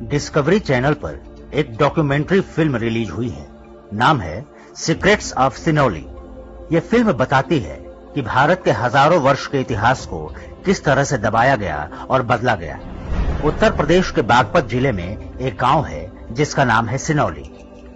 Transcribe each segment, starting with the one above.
Discovery channel पर एक documentary film release हुई है। नाम है सीक्रेट्स ऑफ सिनौली। ये फिल्म बताती है कि भारत के हजारों वर्ष के इतिहास को किस तरह से दबाया गया और बदला गया। उत्तर प्रदेश के बागपत जिले में एक गांव है जिसका नाम है सिनौली।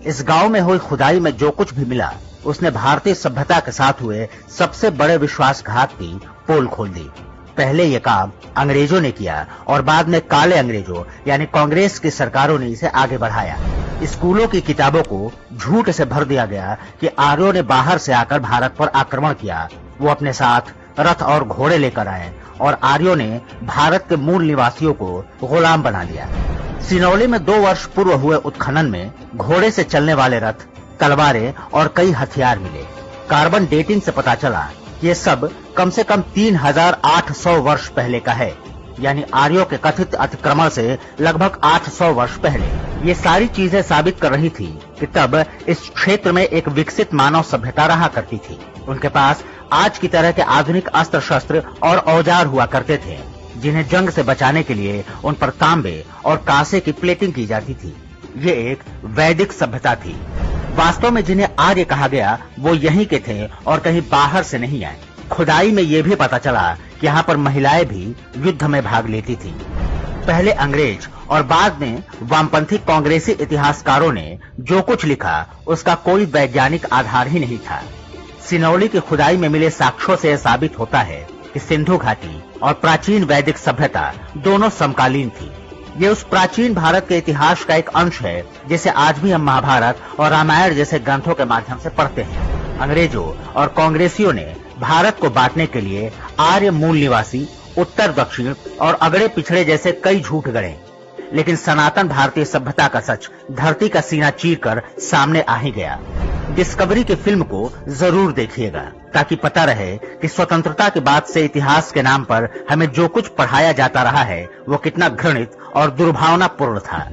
इस गांव में हुई खुदाई में जो कुछ भी मिला उसने भारतीय सभ्यता के साथ हुए सबसे बड़े विश्वासघात की पोल खोल दी। पहले ये काम अंग्रेजों ने किया और बाद में काले अंग्रेजों यानी कांग्रेस की सरकारों ने इसे आगे बढ़ाया। स्कूलों की किताबों को झूठ से भर दिया गया कि आर्यों ने बाहर से आकर भारत पर आक्रमण किया। वो अपने साथ रथ और घोड़े लेकर आए और आर्यों ने भारत के मूल निवासियों को गुलाम बना लिया। सिनौली में 2 वर्ष पूर्व हुए उत्खनन में घोड़े से चलने वाले रथ, तलवारें और कई हथियार मिले। कार्बन डेटिंग से पता चला कि ये सब कम से कम 3800 वर्ष पहले का है, यानी आर्यों के कथित अतिक्रमण से लगभग 800 वर्ष पहले। ये सारी चीजें साबित कर रही थी कि तब इस क्षेत्र में एक विकसित मानव सभ्यता रहा करती थी। उनके पास आज की तरह के आधुनिक अस्त्र शस्त्र और औजार हुआ करते थे जिन्हें जंग से बचाने के लिए उन पर तांबे और कांसे की प्लेटिंग की जाती थी। ये एक वैदिक सभ्यता थी। वास्तव में जिन्हें आर्य कहा गया वो यहीं के थे और कहीं बाहर से नहीं आए। खुदाई में ये भी पता चला कि यहाँ पर महिलाएं भी युद्ध में भाग लेती थी। पहले अंग्रेज और बाद में वामपंथी कांग्रेसी इतिहासकारों ने जो कुछ लिखा उसका कोई वैज्ञानिक आधार ही नहीं था। सिनौली की खुदाई में मिले साक्ष्यों से यह साबित होता है कि सिंधु घाटी और प्राचीन वैदिक सभ्यता दोनों समकालीन थी। ये उस प्राचीन भारत के इतिहास का एक अंश है जिसे आज भी हम महाभारत और रामायण जैसे ग्रंथों के माध्यम से पढ़ते हैं। अंग्रेजों और कांग्रेसियों ने भारत को बांटने के लिए आर्य मूल निवासी, उत्तर दक्षिण और अगड़े पिछड़े जैसे कई झूठ गढ़े, लेकिन सनातन भारतीय सभ्यता का सच धरती का सीना चीरकर सामने आ ही गया। डिस्कवरी की फिल्म को जरूर देखिएगा ताकि पता रहे कि स्वतंत्रता के बाद से इतिहास के नाम पर हमें जो कुछ पढ़ाया जाता रहा है वो कितना घृणित और दुर्भावनापूर्ण था।